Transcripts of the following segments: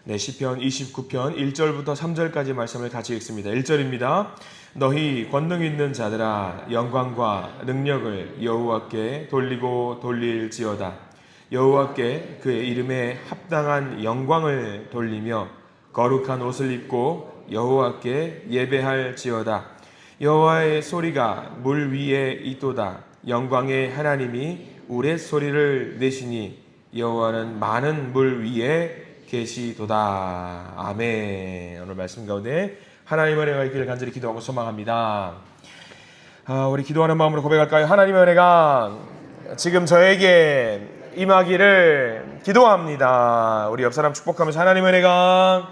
네, 시편 29편 1절부터 3절까지 말씀을 같이 읽습니다. 1절입니다. 너희 권능 있는 자들아 영광과 능력을 여호와께 돌리고 돌릴지어다. 여호와께 그의 이름에 합당한 영광을 돌리며 거룩한 옷을 입고 여호와께 예배할지어다. 여호와의 소리가 물 위에 있도다. 영광의 하나님이 우레소리를 내시니 여호와는 많은 물 위에 계시도다. 아멘. 오늘 말씀 가운데 하나님의 은혜가 있기를 간절히 기도하고 소망합니다. 우리 기도하는 마음으로 고백할까요? 하나님의 은혜가 지금 저에게 임하기를 기도합니다. 우리 옆 사람 축복하면서 하나님의 은혜가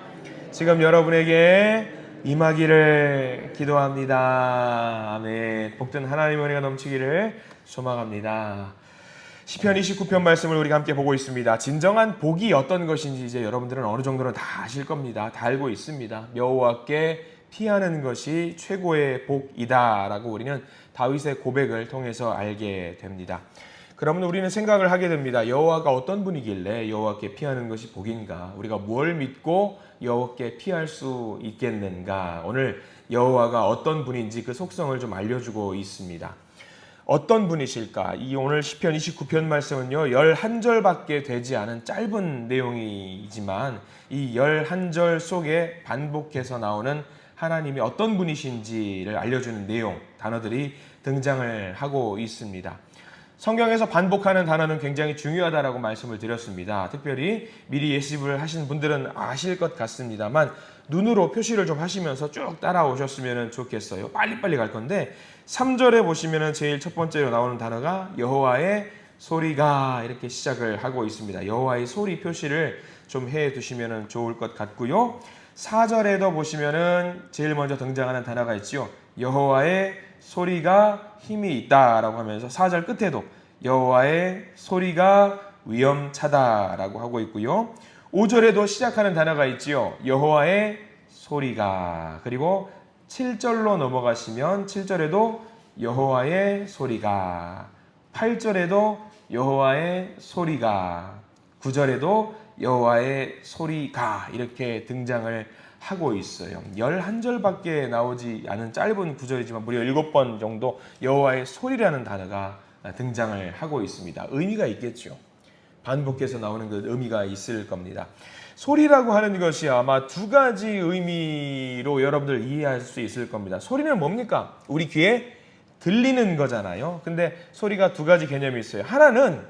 지금 여러분에게 임하기를 기도합니다. 아멘. 복된 하나님의 은혜가 넘치기를 소망합니다. 시편 29편 말씀을 우리가 함께 보고 있습니다. 진정한 복이 어떤 것인지 이제 여러분들은 어느 정도는 다 아실 겁니다. 다 알고 있습니다. 여호와께 피하는 것이 최고의 복이다 라고 우리는 다윗의 고백을 통해서 알게 됩니다. 그러면 우리는 생각을 하게 됩니다. 여호와가 어떤 분이길래 여호와께 피하는 것이 복인가? 우리가 뭘 믿고 여호와께 피할 수 있겠는가? 오늘 여호와가 어떤 분인지 그 속성을 좀 알려주고 있습니다. 어떤 분이실까? 이 오늘 시편 29편 말씀은요 11절밖에 되지 않은 짧은 내용이지만 이 11절 속에 반복해서 나오는 하나님이 어떤 분이신지를 알려주는 내용, 단어들이 등장을 하고 있습니다. 성경에서 반복하는 단어는 굉장히 중요하다라고 말씀을 드렸습니다. 특별히 미리 예습을 하신 분들은 아실 것 같습니다만 눈으로 표시를 좀 하시면서 쭉 따라오셨으면 좋겠어요. 빨리빨리 갈 건데 3절에 보시면 제일 첫 번째로 나오는 단어가 여호와의 소리가 이렇게 시작을 하고 있습니다. 여호와의 소리 표시를 좀 해두시면 좋을 것 같고요. 4절에도 보시면 제일 먼저 등장하는 단어가 있죠. 여호와의 소리가 힘이 있다라고 하면서 4절 끝에도 여호와의 소리가 위엄차다라고 하고 있고요. 5절에도 시작하는 단어가 있지요. 여호와의 소리가. 그리고 7절로 넘어가시면 7절에도 여호와의 소리가. 8절에도 여호와의 소리가. 9절에도 여호와의 소리가 이렇게 등장을 하고 있어요. 11절밖에 나오지 않은 짧은 구절이지만 무려 7번 정도 여호와의 소리라는 단어가 등장을 하고 있습니다. 의미가 있겠죠. 반복해서 나오는 그 의미가 있을 겁니다. 소리라고 하는 것이 아마 두 가지 의미로 여러분들 이해할 수 있을 겁니다. 소리는 뭡니까? 우리 귀에 들리는 거잖아요. 근데 소리가 두 가지 개념이 있어요. 하나는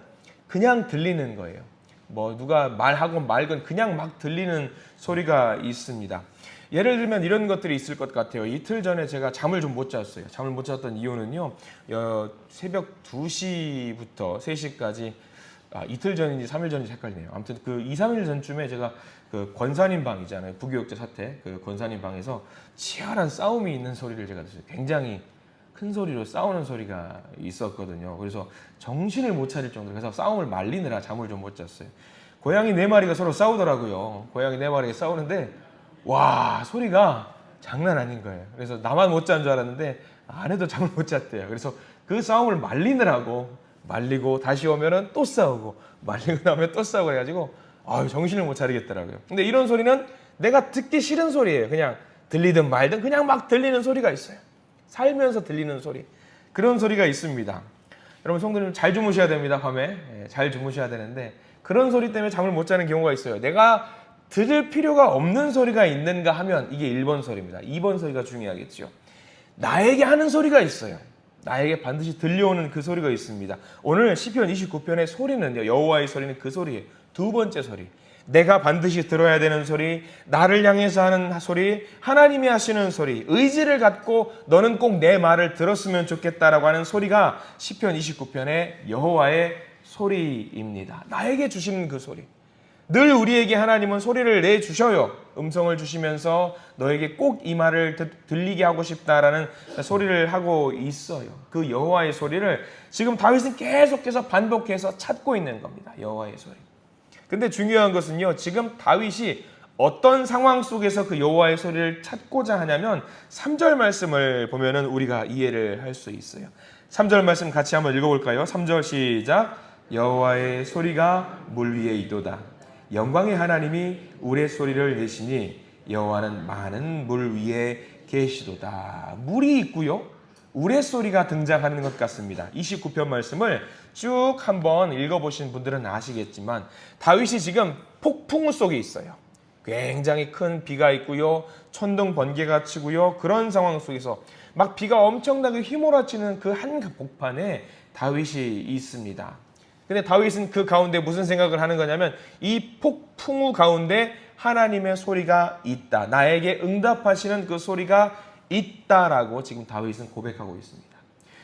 그냥 들리는 거예요. 뭐 누가 말하건 말건 그냥 막 들리는 소리가 있습니다. 예를 들면 이런 것들이 있을 것 같아요. 이틀 전에 제가 잠을 좀 못 잤어요. 잠을 못 잤던 이유는요. 새벽 2시부터 3시까지 이틀 전인지 3일 전인지 헷갈리네요. 아무튼 그 2, 3일 전쯤에 제가 그 권사님 방이잖아요. 부교육자 사태. 그 권사님 방에서 치열한 싸움이 있는 소리를 제가 들었어요. 굉장히 큰 소리로 싸우는 소리가 있었거든요. 그래서 정신을 못 차릴 정도로 그래서 싸움을 말리느라 잠을 좀 못 잤어요. 고양이 4마리가 서로 싸우더라고요. 고양이 4마리가 싸우는데 와 소리가 장난 아닌 거예요. 그래서 나만 못 잔 줄 알았는데 아내도 잠을 못 잤대요. 그래서 그 싸움을 말리느라고 말리고 다시 오면은 또 싸우고 말리고 나면 또 싸우고 해가지고 정신을 못 차리겠더라고요. 근데 이런 소리는 내가 듣기 싫은 소리예요. 그냥 들리든 말든 그냥 막 들리는 소리가 있어요. 살면서 들리는 소리. 그런 소리가 있습니다. 여러분 성도님 잘 주무셔야 됩니다. 밤에 잘 주무셔야 되는데 그런 소리 때문에 잠을 못 자는 경우가 있어요. 내가 들을 필요가 없는 소리가 있는가 하면 이게 1번 소리입니다. 2번 소리가 중요하겠죠. 나에게 하는 소리가 있어요. 나에게 반드시 들려오는 그 소리가 있습니다. 오늘 시편 29편의 소리는요. 여호와의 소리는 그 소리예요. 두 번째 소리. 내가 반드시 들어야 되는 소리, 나를 향해서 하는 소리, 하나님이 하시는 소리, 의지를 갖고 너는 꼭 내 말을 들었으면 좋겠다라고 하는 소리가 시편 29편의 여호와의 소리입니다. 나에게 주시는 그 소리. 늘 우리에게 하나님은 소리를 내주셔요. 음성을 주시면서 너에게 꼭 이 말을 들리게 하고 싶다라는 소리를 하고 있어요. 그 여호와의 소리를 지금 다윗은 계속해서 반복해서 찾고 있는 겁니다. 여호와의 소리. 근데 중요한 것은요. 지금 다윗이 어떤 상황 속에서 그 여호와의 소리를 찾고자 하냐면 3절 말씀을 보면은 우리가 이해를 할 수 있어요. 3절 말씀 같이 한번 읽어볼까요? 3절 시작. 여호와의 소리가 물 위에 있도다. 영광의 하나님이 우레소리를 내시니 여호와는 많은 물 위에 계시도다. 물이 있고요, 우레소리가 등장하는 것 같습니다. 29편 말씀을 쭉 한번 읽어보신 분들은 아시겠지만 다윗이 지금 폭풍우 속에 있어요. 굉장히 큰 비가 있고요, 천둥 번개가 치고요, 그런 상황 속에서 막 비가 엄청나게 휘몰아치는 그 한복판에 다윗이 있습니다. 근데 다윗은 그 가운데 무슨 생각을 하는 거냐면 이 폭풍우 가운데 하나님의 소리가 있다, 나에게 응답하시는 그 소리가 있다라고 지금 다윗은 고백하고 있습니다.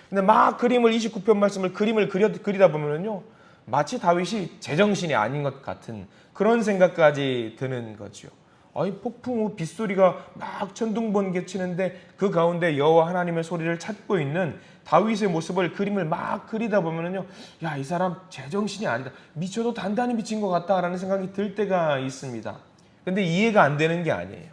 근데 막 29편 말씀을 그림을 그리다 보면요, 마치 다윗이 제정신이 아닌 것 같은 그런 생각까지 드는 거죠. 아니, 폭풍우 빗소리가 막 천둥번개 치는데 그 가운데 여호와 하나님의 소리를 찾고 있는 다윗의 모습을 그림을 막 그리다 보면요, 야, 이 사람 제정신이 아니다, 미쳐도 단단히 미친 것 같다라는 생각이 들 때가 있습니다. 근데 이해가 안 되는 게 아니에요.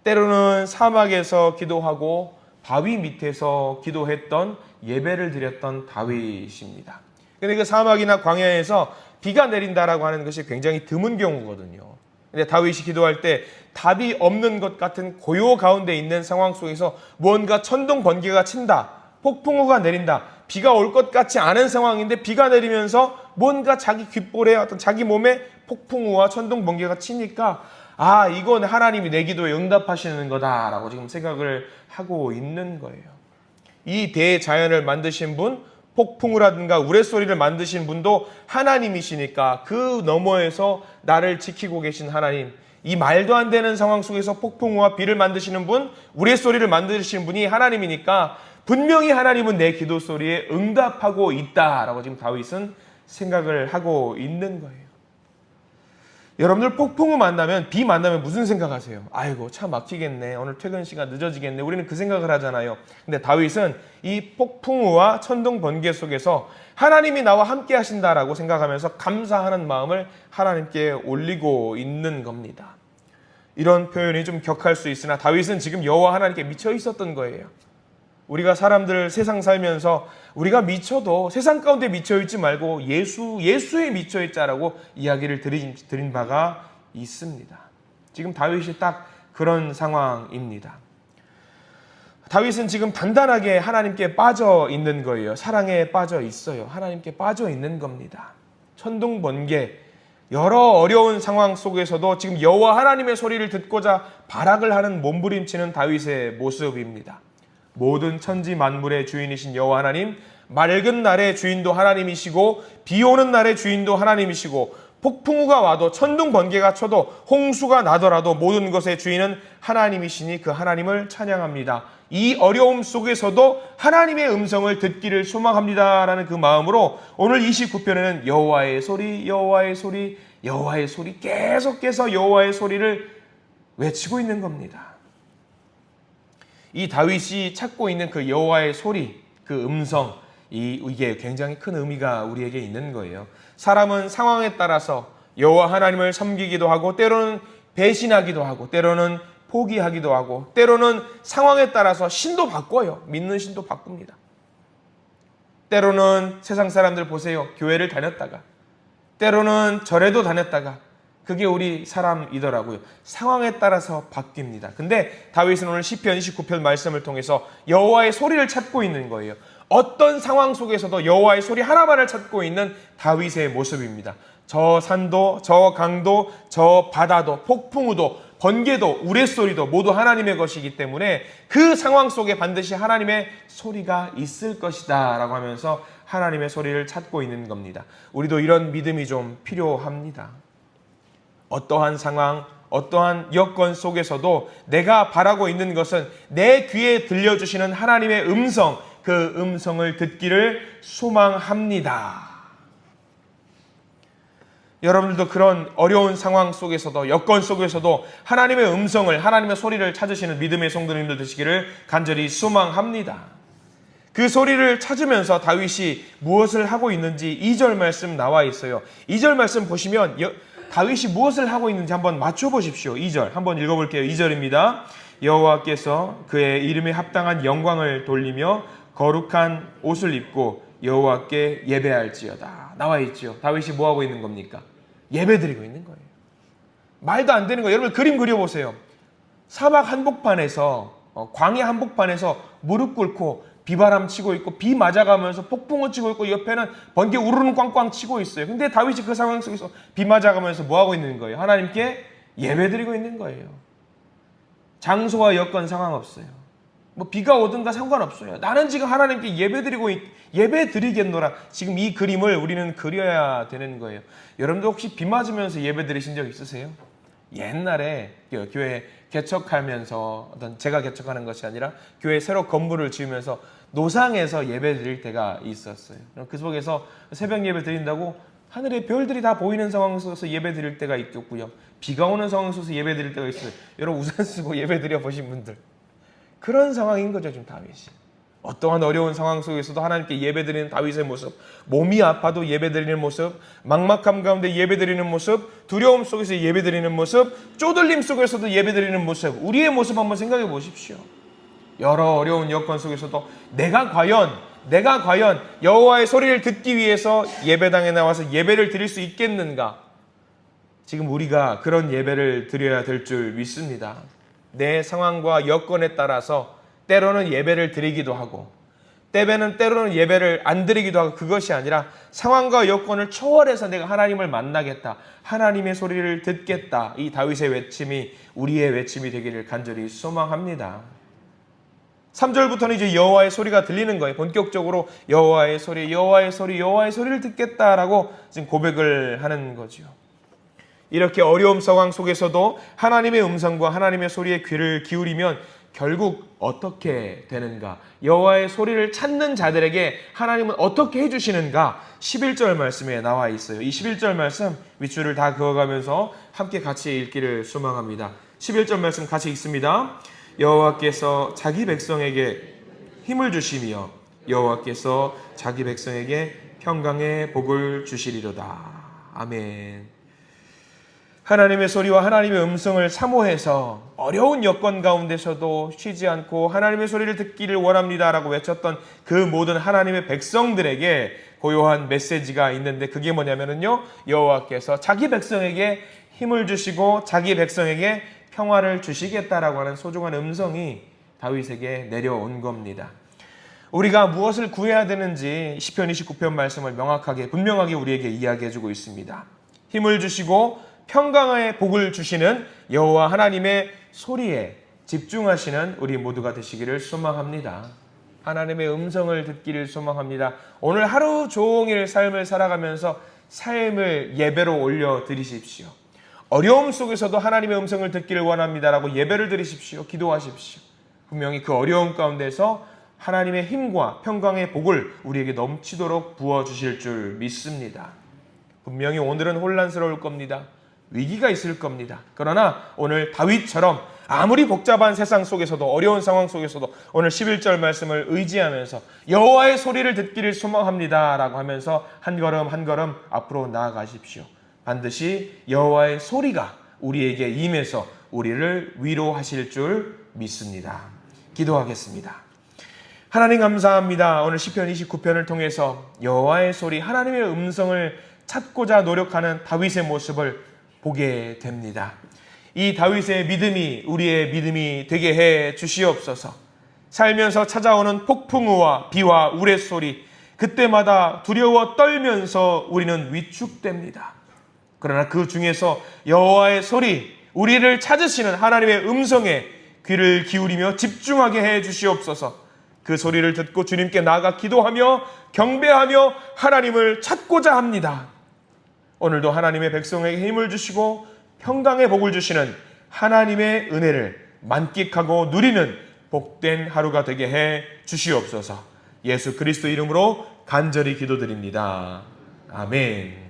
때로는 사막에서 기도하고 바위 밑에서 기도했던, 예배를 드렸던 다윗입니다. 근데 그 사막이나 광야에서 비가 내린다라고 하는 것이 굉장히 드문 경우거든요. 근데 다윗이 기도할 때 답이 없는 것 같은 고요 가운데 있는 상황 속에서 무언가 천둥 번개가 친다, 폭풍우가 내린다, 비가 올 것 같지 않은 상황인데 비가 내리면서 뭔가 자기 귓볼에 어떤 자기 몸에 폭풍우와 천둥 번개가 치니까 아, 이건 하나님이 내 기도에 응답하시는 거다라고 지금 생각을 하고 있는 거예요. 이 대자연을 만드신 분, 폭풍우라든가 우레소리를 만드신 분도 하나님이시니까 그 너머에서 나를 지키고 계신 하나님, 이 말도 안 되는 상황 속에서 폭풍우와 비를 만드시는 분, 우레소리를 만드시는 분이 하나님이니까 분명히 하나님은 내 기도 소리에 응답하고 있다라고 지금 다윗은 생각을 하고 있는 거예요. 여러분들 폭풍우 만나면, 비 만나면 무슨 생각하세요? 아이고, 차 막히겠네, 오늘 퇴근 시간 늦어지겠네, 우리는 그 생각을 하잖아요. 근데 다윗은 이 폭풍우와 천둥 번개 속에서 하나님이 나와 함께 하신다라고 생각하면서 감사하는 마음을 하나님께 올리고 있는 겁니다. 이런 표현이 좀 격할 수 있으나 다윗은 지금 여호와 하나님께 미쳐 있었던 거예요. 우리가 사람들 세상 살면서 우리가 미쳐도 세상 가운데 미쳐있지 말고 예수에 미쳐있자라고 이야기를 드린 바가 있습니다. 지금 다윗이 딱 그런 상황입니다. 다윗은 지금 단단하게 하나님께 빠져 있는 거예요. 사랑에 빠져 있어요. 하나님께 빠져 있는 겁니다. 천둥 번개, 여러 어려운 상황 속에서도 지금 여호와 하나님의 소리를 듣고자 발악을 하는 몸부림치는 다윗의 모습입니다. 모든 천지 만물의 주인이신 여호와 하나님, 맑은 날의 주인도 하나님이시고 비 오는 날의 주인도 하나님이시고 폭풍우가 와도 천둥 번개가 쳐도 홍수가 나더라도 모든 것의 주인은 하나님이시니 그 하나님을 찬양합니다. 이 어려움 속에서도 하나님의 음성을 듣기를 소망합니다라는 그 마음으로 오늘 29편에는 여호와의 소리, 여호와의 소리, 여호와의 소리, 계속해서 여호와의 소리를 외치고 있는 겁니다. 이 다윗이 찾고 있는 그 여호와의 소리, 그 음성, 이게 굉장히 큰 의미가 우리에게 있는 거예요. 사람은 상황에 따라서 여호와 하나님을 섬기기도 하고 때로는 배신하기도 하고 때로는 포기하기도 하고 때로는 상황에 따라서 신도 바꿔요. 믿는 신도 바꿉니다. 때로는 세상 사람들 보세요. 교회를 다녔다가 때로는 절에도 다녔다가 그게 우리 사람이더라고요. 상황에 따라서 바뀝니다. 근데 다윗은 오늘 시편 29편 말씀을 통해서 여호와의 소리를 찾고 있는 거예요. 어떤 상황 속에서도 여호와의 소리 하나만을 찾고 있는 다윗의 모습입니다. 저 산도, 저 강도, 저 바다도, 폭풍우도, 번개도, 우레소리도 모두 하나님의 것이기 때문에 그 상황 속에 반드시 하나님의 소리가 있을 것이다 라고 하면서 하나님의 소리를 찾고 있는 겁니다. 우리도 이런 믿음이 좀 필요합니다. 어떠한 상황, 어떠한 여건 속에서도 내가 바라고 있는 것은 내 귀에 들려주시는 하나님의 음성, 그 음성을 듣기를 소망합니다. 여러분들도 그런 어려운 상황 속에서도 여건 속에서도 하나님의 음성을, 하나님의 소리를 찾으시는 믿음의 성도님들 되시기를 간절히 소망합니다. 그 소리를 찾으면서 다윗이 무엇을 하고 있는지 2절 말씀 나와 있어요. 2절 말씀 보시면 다윗이 무엇을 하고 있는지 한번 맞춰보십시오. 2절 한번 읽어볼게요. 2절입니다. 여호와께서 그의 이름에 합당한 영광을 돌리며 거룩한 옷을 입고 여호와께 예배할지어다. 나와 있죠. 다윗이 뭐하고 있는 겁니까? 예배드리고 있는 거예요. 말도 안 되는 거예요. 여러분 그림 그려보세요. 사막 한복판에서 광야 한복판에서 무릎 꿇고 비바람 치고 있고 비 맞아가면서 폭풍우 치고 있고 옆에는 번개 우르르 꽝꽝 치고 있어요. 근데 다윗이 그 상황 속에서 비 맞아가면서 뭐 하고 있는 거예요? 하나님께 예배드리고 있는 거예요. 장소와 여건 상관없어요. 뭐 비가 오든가 상관없어요. 나는 지금 하나님께 예배드리겠노라. 지금 이 그림을 우리는 그려야 되는 거예요. 여러분도 혹시 비 맞으면서 예배드리신 적 있으세요? 옛날에 교회 개척하면서 제가 개척하는 것이 아니라 교회 새로 건물을 지으면서 노상에서 예배드릴 때가 있었어요. 그 속에서 새벽 예배 드린다고 하늘에 별들이 다 보이는 상황 속에서 예배드릴 때가 있겠고요. 비가 오는 상황 속에서 예배드릴 때가 있어요. 여러분 우산 쓰고 예배드려 보신 분들, 그런 상황인 거죠 지금 다윗이. 어떠한 어려운 상황 속에서도 하나님께 예배드리는 다윗의 모습, 몸이 아파도 예배드리는 모습, 막막함 가운데 예배드리는 모습, 두려움 속에서 예배드리는 모습, 쪼들림 속에서도 예배드리는 모습, 우리의 모습 한번 생각해 보십시오. 여러 어려운 여건 속에서도 내가 과연 여호와의 소리를 듣기 위해서 예배당에 나와서 예배를 드릴 수 있겠는가? 지금 우리가 그런 예배를 드려야 될 줄 믿습니다. 내 상황과 여건에 따라서 때로는 예배를 드리기도 하고 때로는 예배를 안 드리기도 하고, 그것이 아니라 상황과 여건을 초월해서 내가 하나님을 만나겠다, 하나님의 소리를 듣겠다, 이 다윗의 외침이 우리의 외침이 되기를 간절히 소망합니다. 3절부터는 이제 여호와의 소리가 들리는 거예요. 본격적으로 여호와의 소리를 듣겠다라고 지금 고백을 하는 거죠. 이렇게 어려움 상황 속에서도 하나님의 음성과 하나님의 소리에 귀를 기울이면 결국 어떻게 되는가? 여호와의 소리를 찾는 자들에게 하나님은 어떻게 해주시는가? 11절 말씀에 나와 있어요. 이 11절 말씀 윗줄을 다 그어가면서 함께 같이 읽기를 소망합니다. 11절 말씀 같이 읽습니다. 여호와께서 자기 백성에게 힘을 주시며 여호와께서 자기 백성에게 평강의 복을 주시리로다. 아멘. 하나님의 소리와 하나님의 음성을 사모해서 어려운 여건 가운데서도 쉬지 않고 하나님의 소리를 듣기를 원합니다라고 외쳤던 그 모든 하나님의 백성들에게 고요한 메시지가 있는데, 그게 뭐냐면요, 여호와께서 자기 백성에게 힘을 주시고 자기 백성에게 평화를 주시겠다라고 하는 소중한 음성이 다윗에게 내려온 겁니다. 우리가 무엇을 구해야 되는지 시편 29편 말씀을 분명하게 우리에게 이야기해주고 있습니다. 힘을 주시고 평강의 복을 주시는 여호와 하나님의 소리에 집중하시는 우리 모두가 되시기를 소망합니다. 하나님의 음성을 듣기를 소망합니다. 오늘 하루 종일 삶을 살아가면서 삶을 예배로 올려드리십시오. 어려움 속에서도 하나님의 음성을 듣기를 원합니다라고 예배를 드리십시오. 기도하십시오. 분명히 그 어려움 가운데서 하나님의 힘과 평강의 복을 우리에게 넘치도록 부어주실 줄 믿습니다. 분명히 오늘은 혼란스러울 겁니다. 위기가 있을 겁니다. 그러나 오늘 다윗처럼 아무리 복잡한 세상 속에서도, 어려운 상황 속에서도 오늘 11절 말씀을 의지하면서 여호와의 소리를 듣기를 소망합니다 라고 하면서 한 걸음 한 걸음 앞으로 나아가십시오. 반드시 여호와의 소리가 우리에게 임해서 우리를 위로하실 줄 믿습니다. 기도하겠습니다. 하나님 감사합니다. 오늘 시편 29편을 통해서 여호와의 소리, 하나님의 음성을 찾고자 노력하는 다윗의 모습을 보게 됩니다. 이 다윗의 믿음이 우리의 믿음이 되게 해 주시옵소서. 살면서 찾아오는 폭풍우와 비와 우레소리, 그때마다 두려워 떨면서 우리는 위축됩니다. 그러나 그 중에서 여호와의 소리, 우리를 찾으시는 하나님의 음성에 귀를 기울이며 집중하게 해 주시옵소서. 그 소리를 듣고 주님께 나아가 기도하며 경배하며 하나님을 찾고자 합니다. 오늘도 하나님의 백성에게 힘을 주시고 평강의 복을 주시는 하나님의 은혜를 만끽하고 누리는 복된 하루가 되게 해 주시옵소서. 예수 그리스도 이름으로 간절히 기도드립니다. 아멘.